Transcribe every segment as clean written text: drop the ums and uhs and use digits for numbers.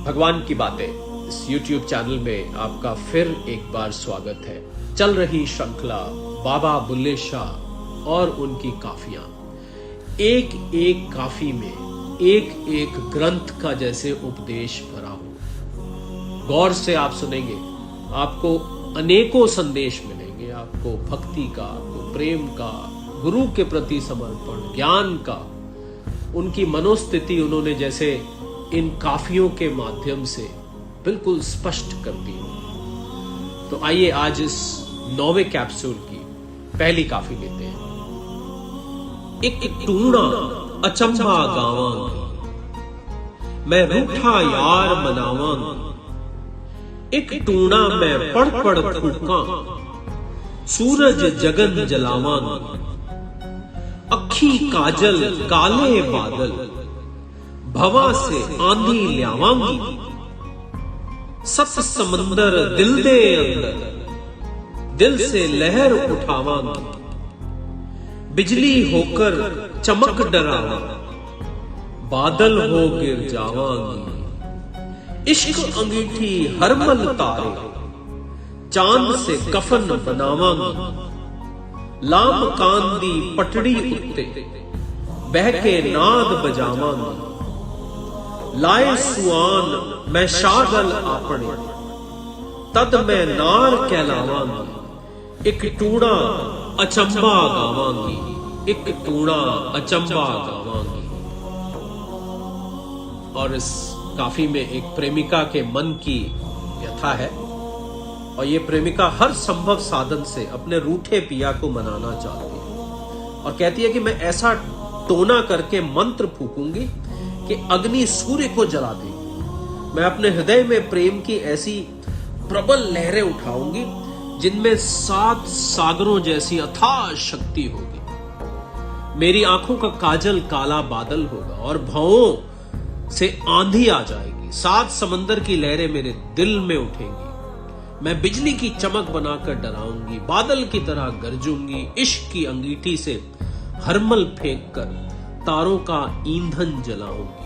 भगवान की बातें इस YouTube चैनल में आपका फिर एक बार स्वागत है। चल रही श्रृंखला बाबा बुल्ले शाह और उनकी काफियां, एक एक काफी में एक एक ग्रंथ का जैसे उपदेश भरा हो। गौर से आप सुनेंगे, आपको अनेकों संदेश मिलेंगे। आपको भक्ति का, आपको प्रेम का, गुरु के प्रति समर्पण, ज्ञान का, उनकी मनोस्थिति उन्होंने जैसे इन काफियों के माध्यम से बिल्कुल स्पष्ट कर दी हो। तो आइए आज इस 9वें कैप्सूल की पहली काफी लेते हैं। एक टूणा अचंभा गावांगी, मैं रूठा यार मनावांगी। एक टूणा मैं पड़ पड़ फूका, सूरज जगन जलावांगी। अखी काजल काले बादल, भवा से आंधी ल्यावांगी। सत समंदर दिल दे अंदर, दिल से लहर उठावांगी। बिजली होकर चमक डरावा, बादल हो गिर जावांगी। इश्क अंगीठी हरमल तारे, चांद से कफन बनावांगी। लाम कांदी पटड़ी उत्ते, बहके नाद बजावांगी। लाए सुआन मैं शागल आपने, तद मैं नार कहलावांगी। एक टूणा अचंबा गावांगी, एक टूणा अचंबा गावांगी। और इस काफी में एक प्रेमिका के मन की व्यथा है और ये प्रेमिका हर संभव साधन से अपने रूठे पिया को मनाना चाहती है और कहती है कि मैं ऐसा टोना करके मंत्र फूकूंगी कि अग्नि सूर्य को जला देगी। मैं अपने हृदय में प्रेम की ऐसी प्रबल लहरें उठाऊंगी जिनमें 7 सागरों जैसी अथाह शक्ति होगी। मेरी आंखों का काजल काला बादल होगा और भवों से आंधी आ जाएगी। 7 समंदर की लहरें मेरे दिल में उठेंगी। मैं बिजली की चमक बनाकर डराऊंगी, बादल की तरह गरजूंगी। इश्क की अंगीठी से हरमल फेंक कर तारों का ईंधन जलाऊंगी।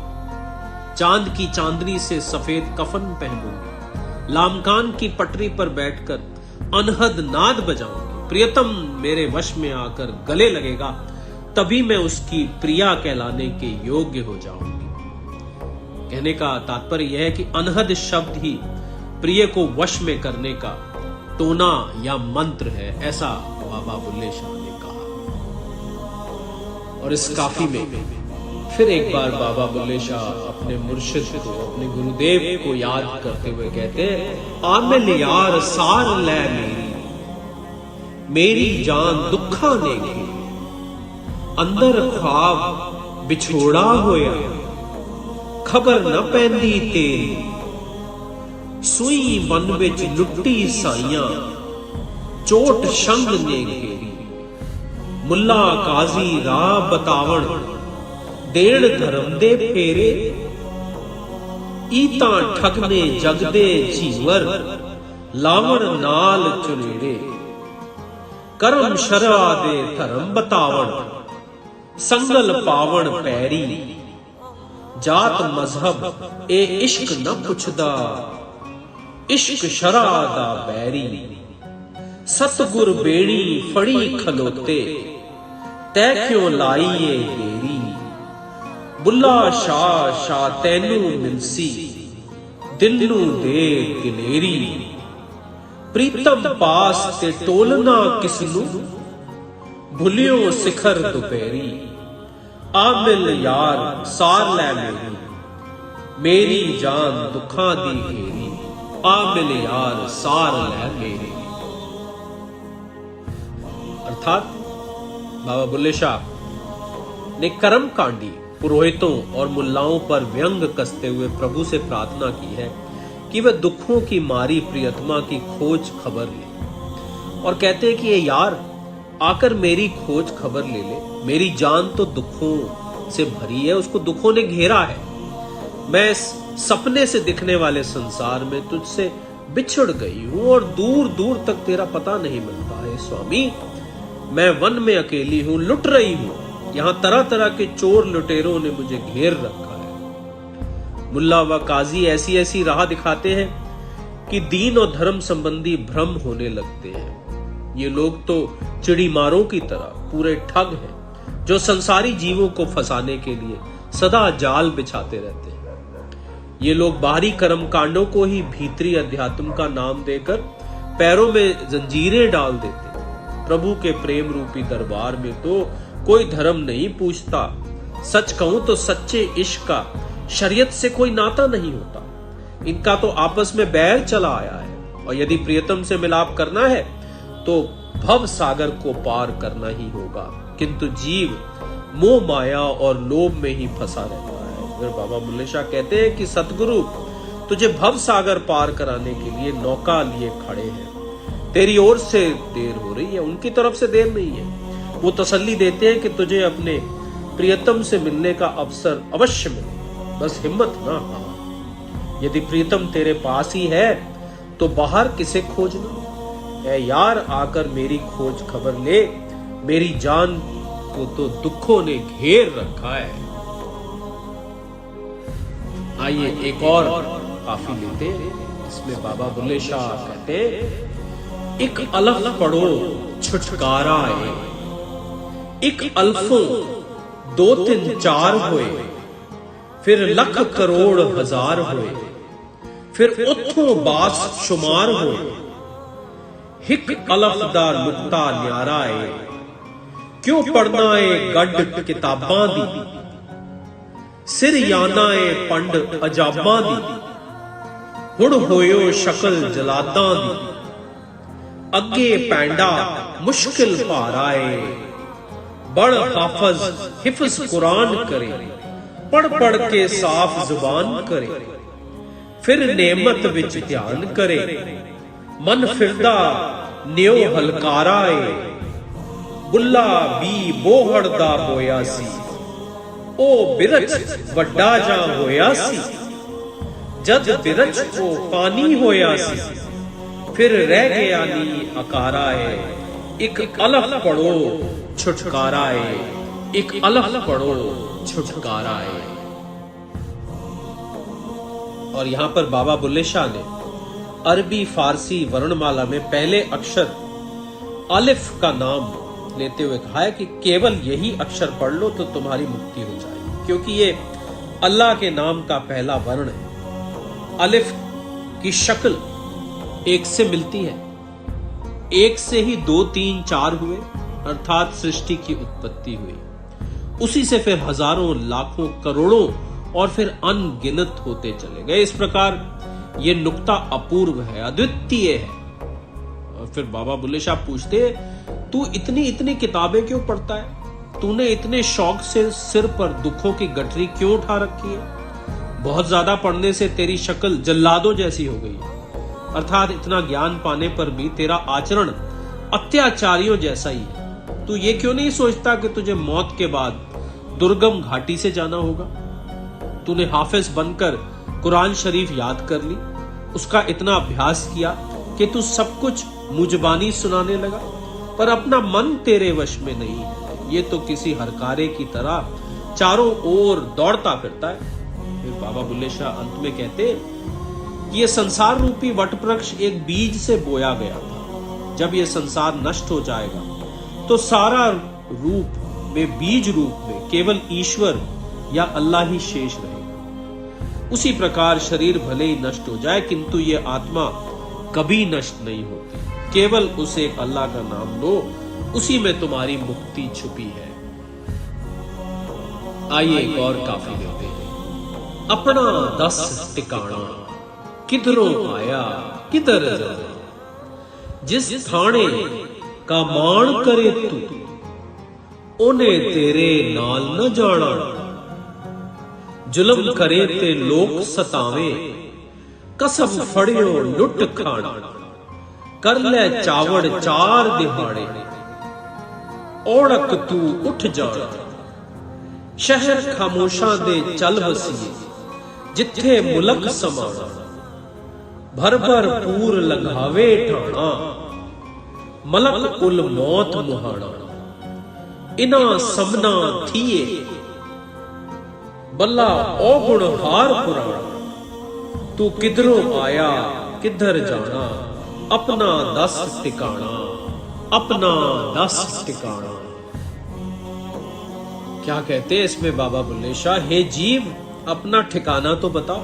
चांद की चांदनी से सफेद कफन पहनूंगी। लामकान की पटरी पर बैठकर अनहद नाद बजाऊंगी। प्रियतम मेरे वश में आकर गले लगेगा, तभी मैं उसकी प्रिया कहलाने के योग्य हो जाऊंगी। कहने का तात्पर्य यह है कि अनहद शब्द ही प्रिय को वश में करने का टोना या मंत्र है, ऐसा बाबा बुल्ले शाह ने कहा। और इस काफी में फिर एक बार बाबा बुल्ले शाह अपने मुर्शिद को, अपने गुरुदेव को याद करते हुए कहते हैं, आमिल यार सार लै मेरी जान दुखा ने घेरी। अंदर ख्वाब बिछोड़ा होया, खबर न पैंदी तेरी। सुई बन विच लुट्टी साइयां, चोट शंग ने घेरी। मुल्ला काजी राह बतावण, देण धर्म दे फेरे। ईता ठगने जगदे जीवर, लावण नाल चुनेड़े। करम शरा दे धर्म बतावण, संगल पावण पैरी। जात मजहब ए इश्क न पुछदा, इश्क शरा दा बैरी। सतगुर बेड़ी फड़ी खलोते, तै क्यों लाईए गेरी। बुल्ला शाह शाह तैनू मिलसी, दिल नू दे दिलेरी। प्रीतम पास ते टोलना किसनू, भुलियो सिखर दुपहरी। आमिल यार सार लै मेरी जान दुखा दी घेरी। आमिल यार सार लै मेरी। अर्थात बाबा बुल्ले शाह ने कर्म कांडी पुरोहितों और मुल्लाओं पर व्यंग कसते हुए प्रभु से प्रार्थना की है कि वह दुखों की मारी प्रियतमा की खोज खबर ले। और कहते हैं कि ये यार आकर मेरी खोज खबर ले ले। मेरी जान तो दुखों से भरी है, उसको दुखों ने घेरा है। मैं सपने से दिखने वाले संसार में तुझसे बिछड़ गई हूं और दूर दूर तक तेरा पता नहीं मिलता है। स्वामी, मैं वन में अकेली हूं, लुट रही हूं। यहां तरह तरह के चोर लुटेरों ने मुझे घेर रखा है। मुल्ला व काजी ऐसी ऐसी राह दिखाते हैं कि दीन और धर्म संबंधी भ्रम होने लगते हैं। ये लोग तो चिड़ीमारों की तरह पूरे ठग हैं जो संसारी जीवों को फंसाने के लिए सदा जाल बिछाते रहते हैं। ये लोग बाहरी कर्म कांडों को ही भीतरी अध्यात्म का नाम देकर पैरों में जंजीरें डाल देते हैं। प्रभु के प्रेम रूपी दरबार में तो कोई धर्म नहीं पूछता। सच कहूं तो सच्चे इश्क का शरीयत से कोई नाता नहीं होता। इनका तो आपस में बैर चला आया है, और यदि प्रियतम से मिलाप करना है तो भव सागर को पार करना ही होगा। किंतु जीव मोह माया और लोभ में ही फंसा रहता है। फिर बाबा बुल्ले शाह कहते हैं कि सतगुरु तुझे भव सागर पार कराने के लिए नौका लिए खड़े हैं। तेरी ओर से देर हो रही है, उनकी तरफ से देर नहीं है। वो तसल्ली देते हैं कि तुझे अपने प्रियतम से मिलने का अवसर अवश्य मिले, बस हिम्मत ना हार। यदि प्रियतम तेरे पास ही है तो बाहर किसे खोजना। ऐ यार आकर मेरी खोज खबर ले, मेरी जान को तो दुखों ने घेर रखा है। आइए एक और काफी लेते हैं। इसमें बाबा बुल्ले शाह कहते एक अलफ पढ़ो छुटकारा है, एक अल्फों दो तीन चार होए, फिर लख करोड़ हजार होए, फिर उथों बास शुमार होए। हिक अलफ दा नुक्ता न्यारा है, क्यों पढ़ना है गड्ड किताबां दी, सिर याना है पंड अजाबां दी, हुण होयो शक्ल जलादां दी, अगे पैंडा मुश्किल भारा है, बड़ हाफज हिफ्ज कुरान करे, पढ़ पढ़ के साफ जुबान करे, फिर नेमत विच ध्यान करे, मन फिरदा न्यो हलकारा है, बुल्ला भी बोहड़ दा होया सी, ओ बिरच वड्डा जा होया सी, जद बिरच को पानी होया सी, फिर रह गया नी अकारा है, एक अलफ पढ़ो छुटकारा है, एक अलफ पढ़ो छुटकारा है। और यहां पर बाबा बुल्ले शाह ने अरबी फारसी वर्णमाला में पहले अक्षर अलिफ का नाम लेते हुए कहा है कि केवल यही अक्षर पढ़ लो तो तुम्हारी मुक्ति हो जाएगी, क्योंकि ये अल्लाह के नाम का पहला वर्ण है। अलिफ की शक्ल एक से मिलती है, एक से ही 2 3 4 हुए, अर्थात सृष्टि की उत्पत्ति हुई। उसी से फिर हजारों लाखों करोड़ों और फिर अनगिनत होते चले गए। इस प्रकार ये नुक्ता अपूर्व है, अद्वितीय है। और फिर बाबा बुल्ले शाह पूछते, तू इतनी इतनी किताबें क्यों पढ़ता है? तूने इतने शौक से सिर पर दुखों की गठरी क्यों उठा रखी है? बहुत ज्यादा पढ़ने से तेरी शक्ल जल्लादों जैसी हो गई है, अर्थात इतना ज्ञान पाने पर भी तेरा आचरण अत्याचारियों जैसा ही है। तू ये क्यों नहीं सोचता कि तुझे मौत के बाद दुर्गम घाटी से जाना होगा? तूने हाफिज बनकर कुरान शरीफ याद कर ली, उसका इतना अभ्यास किया कि तू सब कुछ मुजबानी सुनाने लगा, पर अपना मन तेरे वश में नहीं है। ये तो किसी हरकारे की तरह चारों ओर दौड़ता फिरता है। फिर बाबा बुल्ले शाह अंत में कहते कि ये संसार रूपी वटवृक्ष एक बीज से बोया गया था। जब ये संसार नष्ट हो जाएगा तो सारा रूप में, बीज रूप में केवल ईश्वर या अल्लाह ही शेष रहेगा। उसी प्रकार शरीर भले ही नष्ट हो जाए, किंतु ये आत्मा कभी नष्ट नहीं होती। केवल उस एक अल्लाह का नाम लो, उसी में तुम्हारी मुक्ति छुपी है। आइए एक और काफी लेते हैं। अपना दस टिकाणा किधरों आया किधर जा, जिस थाने का मान करे तू, ओने तेरे नाल न जाना। जुल्म करे ते लोक सतावे, कसम फड़ियो लुट खाना। कर ले चावड़ 4 दिहाड़े, ओढ़क तू उठ जाना। शहर खामोशा दे चल वसीए, जिथे मुलक समाना। भर भर पूर लगावे ठाणा, मलक उल मौत मुहाना। इना समना थिए, बल्ला औगुण हार पुराणा। तू किधरों आया किधर जाना, अपना दस टिकाना, अपना दस टिकाना। क्या कहते हैं इसमें बाबा बुल्ले शाह, हे जीव अपना ठिकाना तो बता,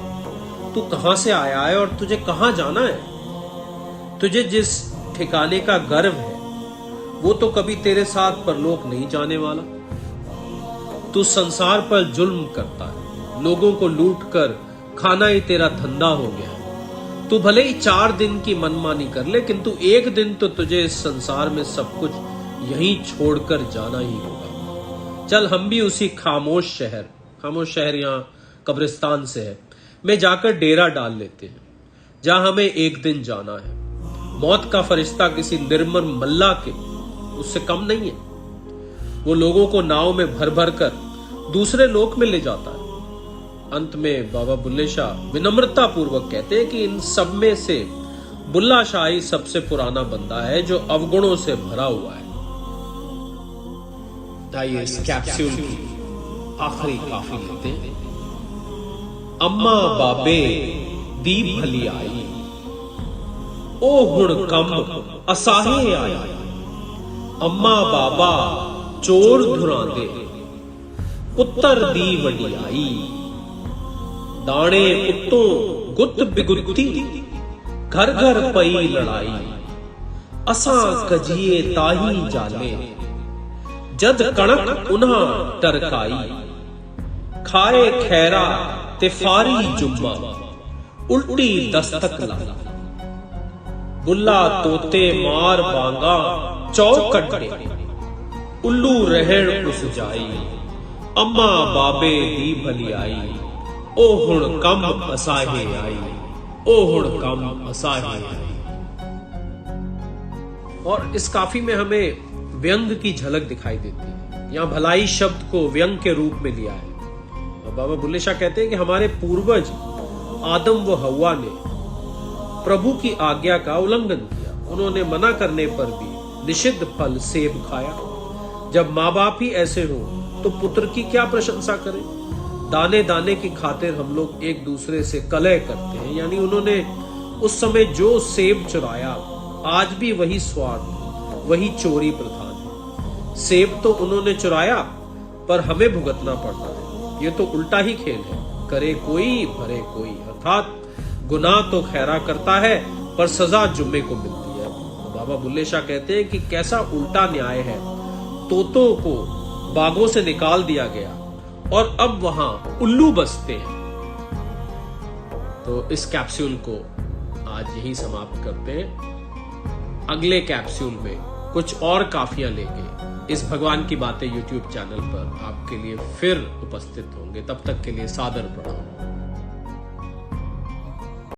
तू कहां से आया है और तुझे कहां जाना है। तुझे जिस ठिकाने का गर्व है वो तो कभी तेरे साथ परलोक नहीं जाने वाला। तू संसार पर जुल्म करता है, लोगों को लूट कर खाना ही तेरा धंधा हो गया है। तू भले ही 4 दिन की मनमानी कर ले, किंतु एक दिन तो तुझे इस संसार में सब कुछ यहीं छोड़कर जाना ही होगा। चल हम भी उसी खामोश शहर यहाँ कब्रिस्तान से है, में जाकर डेरा डाल लेते हैं, जहां हमें एक दिन जाना है। मौत का फरिश्ता किसी निर्मल मल्ला के उससे कम नहीं है। वो लोगों को नाव में भर भर कर दूसरे लोक में ले जाता है। अंत में बाबा बुल्ले शाह विनम्रता पूर्वक कहते हैं कि इन सब में से बुल्ला शाह ही सबसे पुराना बंदा है जो अवगुणों से भरा हुआ है। आइए इस कैप्सूल की आखिरी काफी लेते हैं। अम्मा बाबे दी भली आई, ओ हुण कम असाहे आई। अम्मा बाबा चोर धुरांदे, पुत्तर दी वडियाई। दाणे पुत्तों गुत बिगुत्ती, घर घर पई लड़ाई। असा कजिए ताही जाले, जद कणक उन्हा टरकाई। खाए खैरा तिफारी जुम्मा, उल्टी दस्तक ला। बुल्ला तोते मार बांगा चौकटे, उल्लू रहण उस जाई। अम्मा बाबे दी भली आई, ओ हुण कम असाहे आई, ओ हुण कम असाहे आई। और इस काफी में हमें व्यंग की झलक दिखाई देती है। यहाँ भलाई शब्द को व्यंग के रूप में लिया है। और बाबा बुल्ले शाह कहते हैं कि हमारे पूर्वज आदम व हव्वा ने प्रभु की आज्ञा का उल्लंघन किया। उन्होंने मना करने पर भी निषिद्ध फल सेब खाया। जब माँ बाप ही ऐसे हो तो पुत्र की क्या प्रशंसा करें। दाने दाने की खातिर हम लोग एक दूसरे से कलह करते हैं। यानी उन्होंने उस समय जो सेब चुराया, आज भी वही स्वार्थ, वही चोरी प्रधान है। सेब तो उन्होंने चुराया पर हमें भुगतना पड़ता है। ये तो उल्टा ही खेल है, करे कोई भरे कोई। अर्थात गुनाह तो खैरा करता है पर सजा जुम्मे को मिलती है। बाबा बुल्ले शाह कहते हैं कि कैसा उल्टा न्याय है। तोतों को बागों से निकाल दिया गया और अब वहां उल्लू बसते हैं। तो इस कैप्सूल को आज यही समाप्त करते हैं। अगले कैप्सूल में कुछ और काफियां लेके इस भगवान की बातें YouTube चैनल पर आपके लिए फिर उपस्थित होंगे। तब तक के लिए सादर प्रणाम।